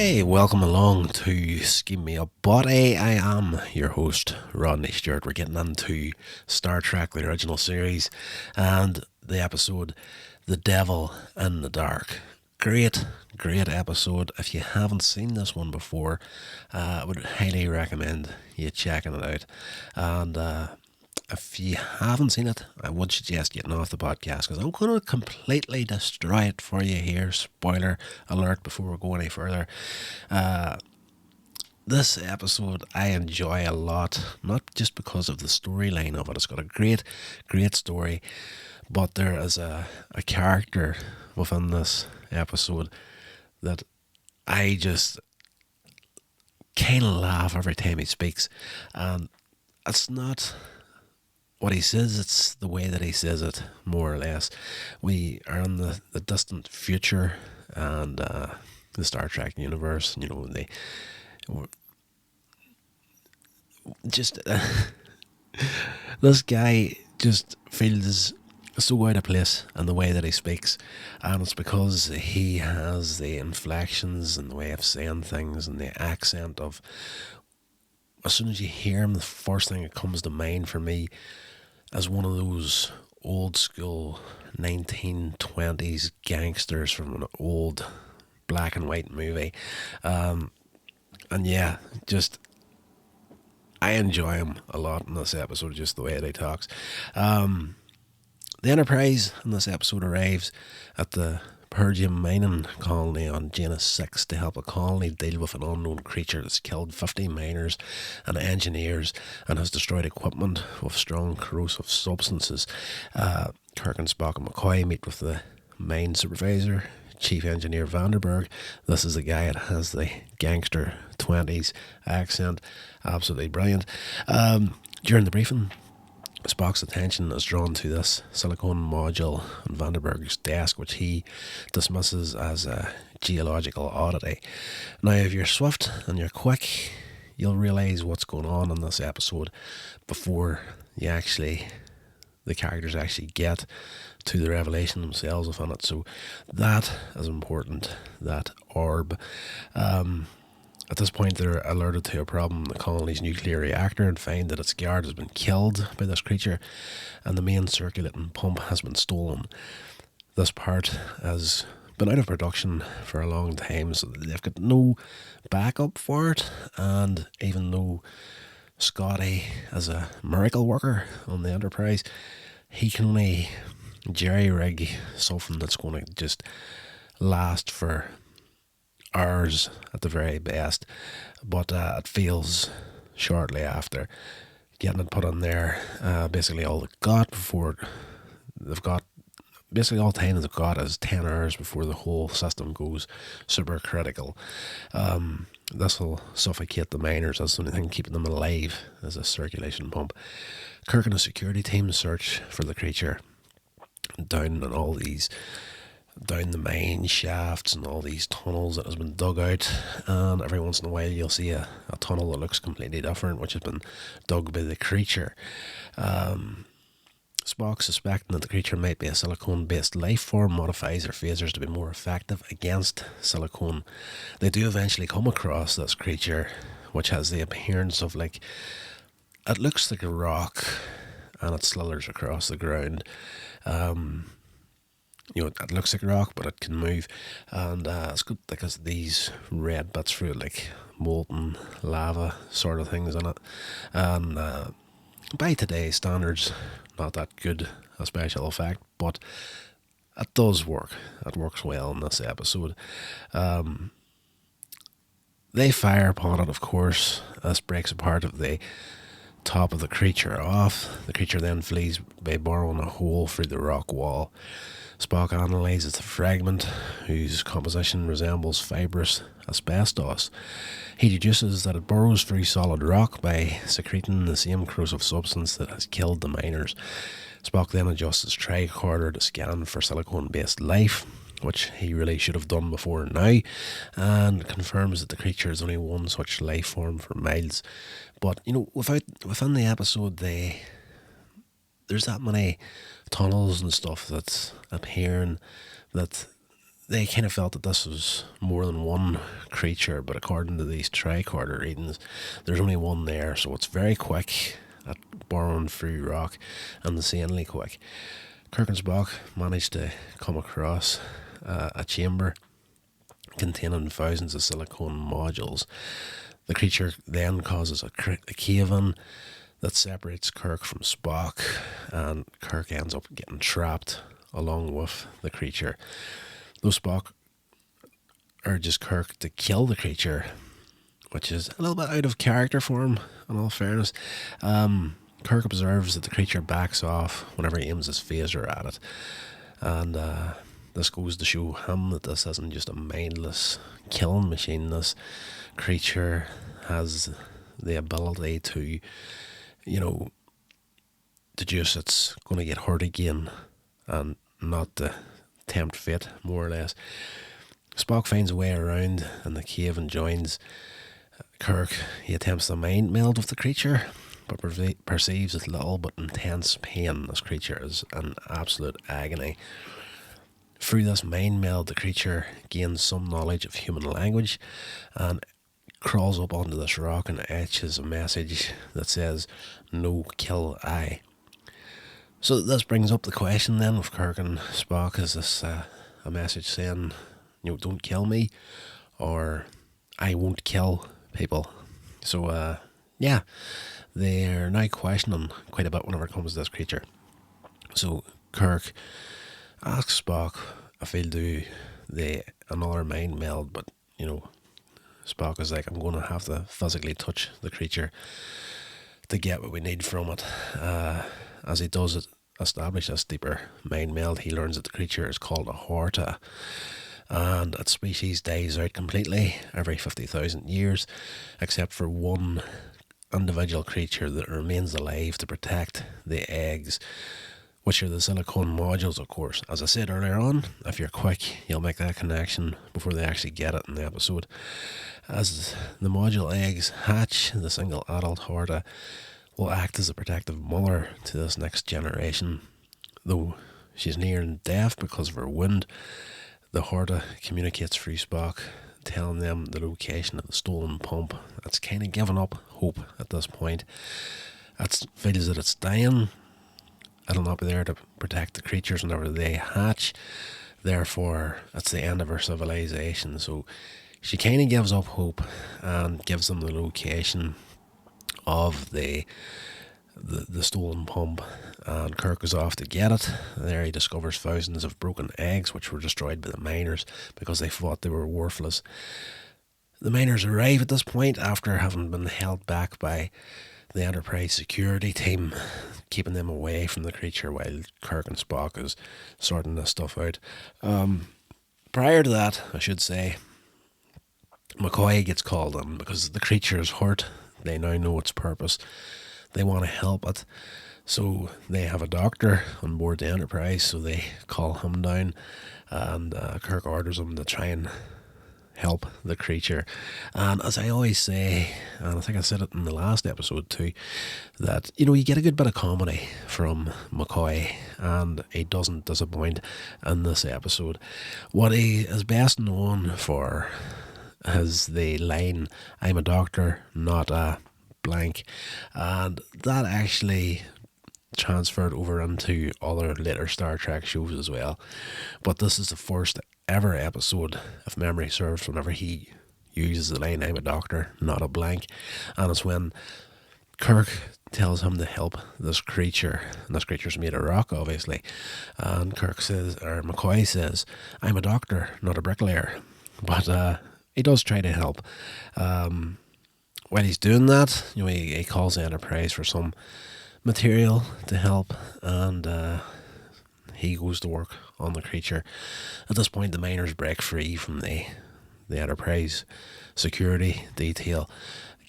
Hey, welcome along to Sceam Me Up Botty. I am your host, Rodney Stewart. We're getting into Star Trek, the original series, and the episode The Devil in the Dark. Great episode. If you haven't seen this one before, I would highly recommend you checking it out. And if you haven't seen it, I would suggest getting off the podcast because I'm going to completely destroy it for you here. Spoiler alert before we go any further. This episode I enjoy a lot, not just because of the storyline of it. It's got a great story, but there is a character within this episode that I just kind of laugh every time he speaks. And it's not what he says, it's the way that he says it, more or less. We are in the distant future and the Star Trek universe, they just this guy just feels so out of place in the way that he speaks, and it's because he has the inflections and the way of saying things and the accent of, as soon as you hear him, the first thing that comes to mind for me as one of those old school 1920s gangsters from an old black and white movie. And yeah, just I enjoy him a lot in this episode, just the way that he talks. The Enterprise in this episode arrives at the Pergium mining colony on Janus 6 to help a colony deal with an unknown creature that's killed 50 miners and engineers and has destroyed equipment with strong corrosive substances. Kirk and Spock and McCoy meet with the mine supervisor, Chief Engineer Vanderberg. This is the guy that has the gangster 20s accent. Absolutely brilliant. During the briefing, Spock's attention is drawn to this silicone module on Vanderberg's desk, which he dismisses as a geological oddity. Now, if you're swift and you're quick, you'll realise what's going on in this episode before the characters actually get to the revelation themselves within it. So that is important, that orb. At this point, they're alerted to a problem in the colony's nuclear reactor and find that its guard has been killed by this creature and the main circulating pump has been stolen. This part has been out of production for a long time, so they've got no backup for it, and even though Scotty is a miracle worker on the Enterprise, he can only jerry-rig something that's going to just last for hours at the very best, but it fails shortly after getting it put in there. Basically all the time they've got is 10 hours before the whole system goes supercritical. This will suffocate the miners. That's the only thing keeping them alive, as a circulation pump. Kirk and a security team search for the creature down the mine shafts and all these tunnels that has been dug out, and every once in a while you'll see a tunnel that looks completely different, which has been dug by the creature. Spock, suspecting that the creature might be a silicone-based life form, modifies their phasers to be more effective against silicone. They do eventually come across this creature, which has the appearance of it looks like a rock, and it slithers across the ground. It looks like a rock, but it can move, and it's got these red bits through it, like molten lava sort of things in it. And by today's standards, not that good a special effect, but it does work. It works well in this episode. They fire upon it, of course. This breaks a part of the top of the creature off. The creature then flees by burrowing a hole through the rock wall. Spock analyses the fragment, whose composition resembles fibrous asbestos. He deduces that it burrows through solid rock by secreting the same corrosive substance that has killed the miners. Spock then adjusts his tricorder to scan for silicone-based life, which he really should have done before now, and confirms that the creature is only one such life form for miles. But, within the episode, there's that many tunnels and stuff that's appearing that they kind of felt that this was more than one creature, but according to these tricorder readings, there's only one there, so it's very quick at burrowing through rock and insanely quick. Kirk and Spock managed to come across a chamber containing thousands of silicone modules. The creature then causes a cave-in that separates Kirk from Spock, and Kirk ends up getting trapped along with the creature. Though Spock urges Kirk to kill the creature, which is a little bit out of character for him, in all fairness, Kirk observes that the creature backs off whenever he aims his phaser at it. And this goes to show him that this isn't just a mindless killing machine. This creature has the ability to, deduce it's going to get hurt again and not to tempt fate, more or less. Spock finds a way around in the cave and joins Kirk. He attempts to mind meld with the creature, but perceives with little but intense pain. This creature is in absolute agony. Through this mind meld, the creature gains some knowledge of human language and crawls up onto this rock and etches a message that says, "No, kill I." So this brings up the question then with Kirk and Spock. Is this a message saying, don't kill me, or I won't kill people? So, they're now questioning quite a bit whenever it comes to this creature. So Kirk asks Spock if he'll do another mind meld, but, Spock is like, I'm going to have to physically touch the creature to get what we need from it. As he does establish this deeper mind meld, he learns that the creature is called a Horta, and its species dies out completely every 50,000 years, except for one individual creature that remains alive to protect the eggs, which are the silicone modules, of course. As I said earlier on, if you're quick, you'll make that connection before they actually get it in the episode. As the module eggs hatch, the single adult Horta will act as a protective mother to this next generation. Though she's near death because of her wound, the Horta communicates through Spock, telling them the location of the stolen pump. It's kind of given up hope at this point. It feels that it's dying. It'll not be there to protect the creatures whenever they hatch. Therefore, it's the end of her civilization. So she kind of gives up hope and gives them the location of the stolen pump, and Kirk is off to get it. There he discovers thousands of broken eggs which were destroyed by the miners because they thought they were worthless. The miners arrive at this point after having been held back by the Enterprise security team, keeping them away from the creature while Kirk and Spock is sorting this stuff out. Prior to that, I should say, McCoy gets called in because the creature is hurt. They now know its purpose. They want to help it. So they have a doctor on board the Enterprise, so they call him down, and Kirk orders him to try and help the creature. And as I always say, and I think I said it in the last episode too, that, you get a good bit of comedy from McCoy, and he doesn't disappoint in this episode. What he is best known for is the line, "I'm a doctor, not a blank," and that actually transferred over into other later Star Trek shows as well. But this is the first ever episode, if memory serves, whenever he uses the line, "I'm a doctor, not a blank," and it's when Kirk tells him to help this creature, and this creature's made of rock, obviously, and McCoy says, "I'm a doctor, not a bricklayer," but he does try to help. While he's doing that, he calls the Enterprise for some material to help, and he goes to work on the creature. At this point, the miners break free from the Enterprise security detail,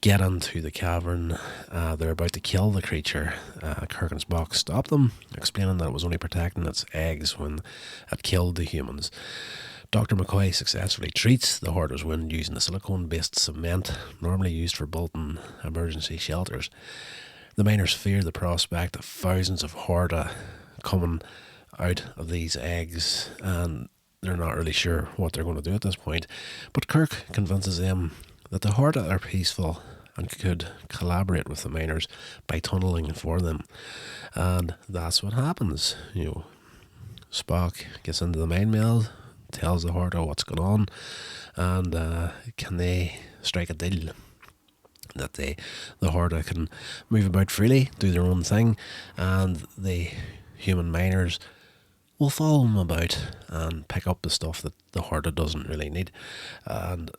get into the cavern. They're about to kill the creature. Kirk and Spock stop them, explaining that it was only protecting its eggs when it killed the humans. Dr. McCoy successfully treats the Horta's wound using the silicone-based cement normally used for building emergency shelters. The miners fear the prospect of thousands of Horta coming out of these eggs, and they're not really sure what they're going to do at this point. But Kirk convinces them that the Horta are peaceful and could collaborate with the miners by tunneling for them. And that's what happens. Spock gets into the mine mill, tells the Horta what's going on, and can they strike a deal that the Horta can move about freely, do their own thing, and the human miners will follow them about and pick up the stuff that the Horta doesn't really need. And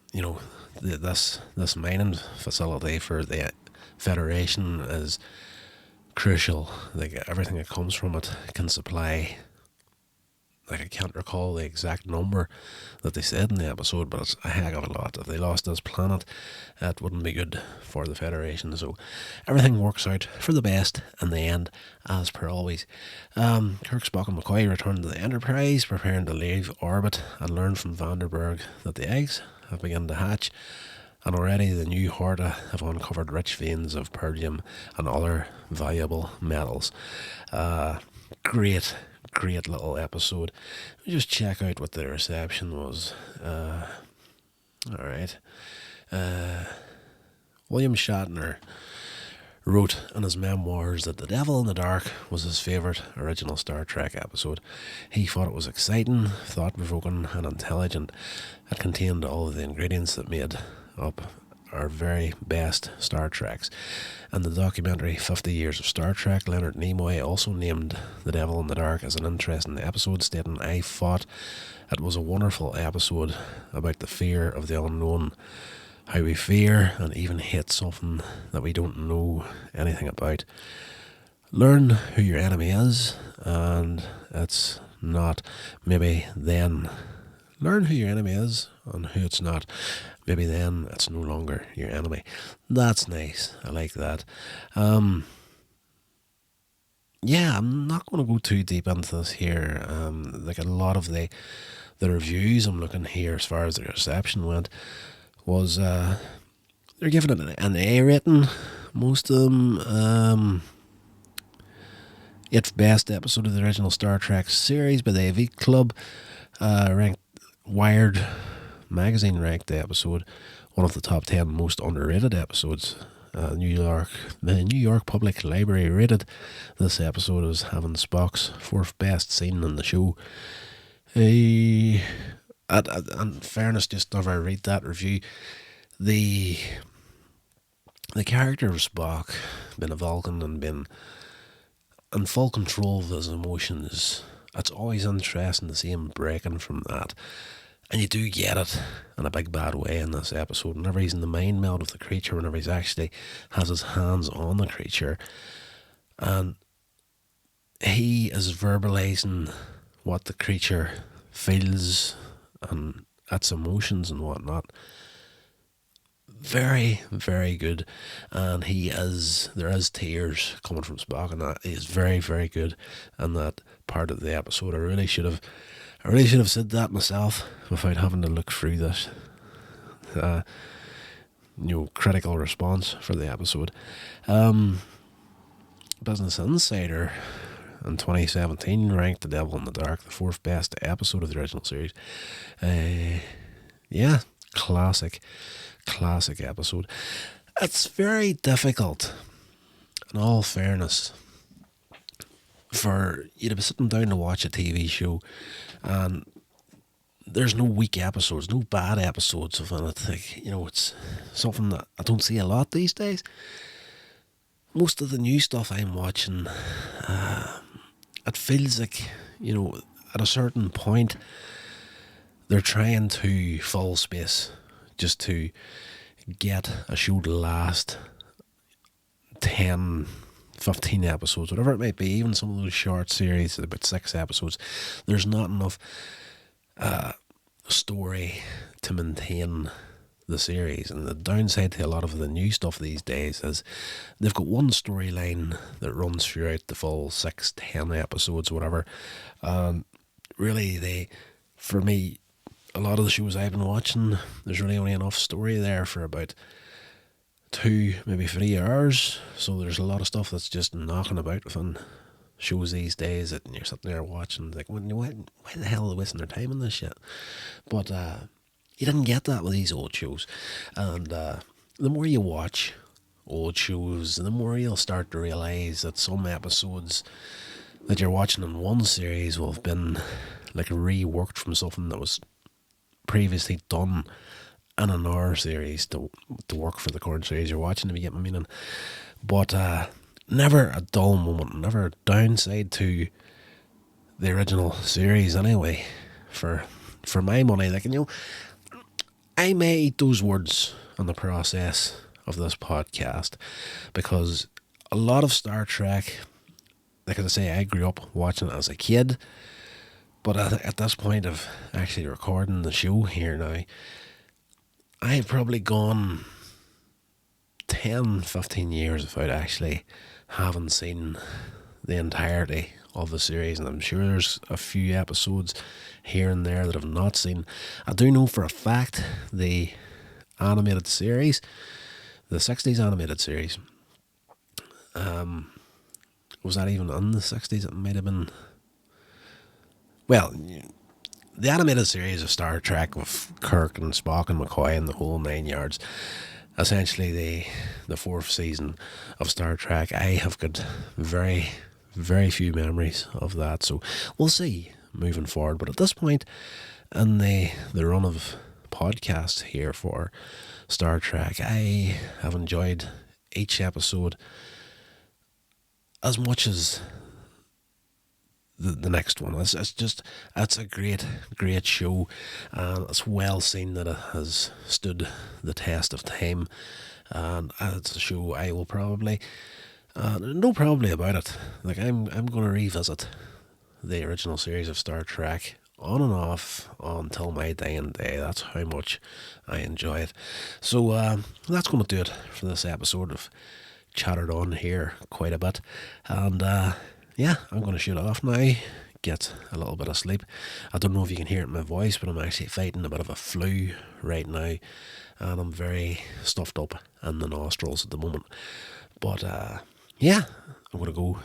this mining facility for the Federation is crucial. Like, everything that comes from it can supply, like, I can't recall the exact number that they said in the episode, but it's a heck of a lot. If they lost this planet, it wouldn't be good for the Federation. So everything works out for the best in the end, as per always. Kirk, Spock and McCoy return to the Enterprise, preparing to leave orbit, and learn from Vanderberg that the eggs have begun to hatch, and already the new Horta have uncovered rich veins of perdium and other valuable metals. Great little episode. Just check out what the reception was. Alright. William Shatner wrote in his memoirs that The Devil in the Dark was his favourite original Star Trek episode. He thought it was exciting, thought-provoking and intelligent. It contained all of the ingredients that made up our very best Star Treks. And the documentary 50 Years of Star Trek, Leonard Nimoy also named The Devil in the Dark as an interesting episode, stating, "I thought it was a wonderful episode about the fear of the unknown, how we fear and even hate something that we don't know anything about. Learn who your enemy is, and it's not. Maybe then learn who your enemy is and who it's not. Maybe then it's no longer your enemy." That's nice. I like that. Yeah, I'm not going to go too deep into this here. Like, a lot of the reviews I'm looking here, as far as the reception went, was they're giving it an A rating. Most of them. 8th best episode of the original Star Trek series by the AV Club. Ranked Wired magazine ranked the episode one of the top 10 most underrated episodes. The New York Public Library rated this episode as having Spock's 4th best scene in the show. In fairness, just if I read that review, the character of Spock, being a Vulcan and being in full control of his emotions, it's always interesting to see him breaking from that. And you do get it in a big bad way in this episode. Whenever he's in the mind meld of the creature, whenever he's actually has his hands on the creature, and he is verbalizing what the creature feels and its emotions and whatnot. Very, very good. And there is tears coming from Spock, and that is very, very good in that part of the episode. I really should have said that myself without having to look through this critical response for the episode. Business Insider in 2017 ranked The Devil in the Dark the 4th best episode of the original series. Yeah, classic episode. It's very difficult, in all fairness, for you to be sitting down to watch a TV show and there's no weak episodes, no bad episodes of it. Like, it's something that I don't see a lot these days. Most of the new stuff I'm watching, it feels like, at a certain point they're trying to fill space just to get a show to last 10, 15 episodes, whatever it might be. Even some of those short series, about 6 episodes, there's not enough story to maintain the series. And the downside to a lot of the new stuff these days is they've got one storyline that runs throughout the full 6, 10 episodes, whatever. Really, for me, a lot of the shows I've been watching, there's really only enough story there for about 2, maybe 3 hours. So there's a lot of stuff that's just knocking about within shows these days that you're sitting there watching, like, why the hell are they wasting their time on this shit? But you didn't get that with these old shows. And the more you watch old shows, the more you'll start to realise that some episodes that you're watching in one series will have been like reworked from something that was previously done in another series to work for the current series you're watching, if you get my meaning. But never a dull moment, never a downside to the original series anyway, for my money. Like, I may eat those words in the process of this podcast, because a lot of Star Trek, like as I say, I grew up watching it as a kid, but at this point of actually recording the show here now, I've probably gone 10, 15 years without actually having seen the entirety of the series, and I'm sure there's a few episodes here and there that I've not seen. I do know for a fact the animated series, the 60s animated series, was that even in the 60s? It might have been. Well, the animated series of Star Trek with Kirk and Spock and McCoy and the whole 9 yards, essentially the fourth season of Star Trek, I have got very, very few memories of that. So we'll see moving forward. But at this point in the run of podcasts here for Star Trek, I have enjoyed each episode as much as the next one. It's a great show, and it's well seen that it has stood the test of time, and it's a show I will probably, no probably about it, like I'm going to revisit the original series of Star Trek on and off until my dying day. That's how much I enjoy it. So that's going to do it for this episode. I've chattered on here quite a bit, and yeah, I'm going to shoot off now, get a little bit of sleep. I don't know if you can hear it in my voice, but I'm actually fighting a bit of a flu right now, and I'm very stuffed up in the nostrils at the moment. But yeah, I'm going to go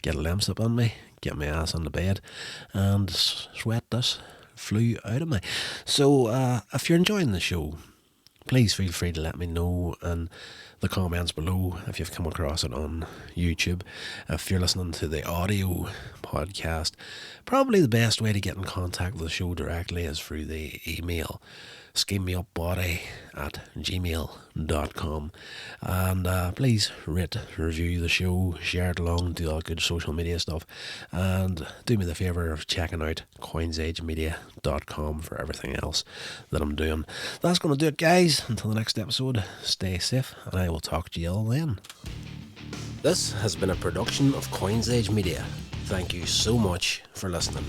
get a lemsip on me, get my ass on the bed, and sweat this flu out of me. So if you're enjoying the show, please feel free to let me know in the comments below if you've come across it on YouTube. If you're listening to the audio podcast, probably the best way to get in contact with the show directly is through the email sceammeupbotty@gmail.com, and please rate, review the show, share it along, do all good social media stuff, and do me the favour of checking out coinsagemedia.com for everything else that I'm doing. That's going to do it, guys. Until the next episode, stay safe, and I will talk to you all then. This has been a production of Coinsage Media. Thank you so much for listening.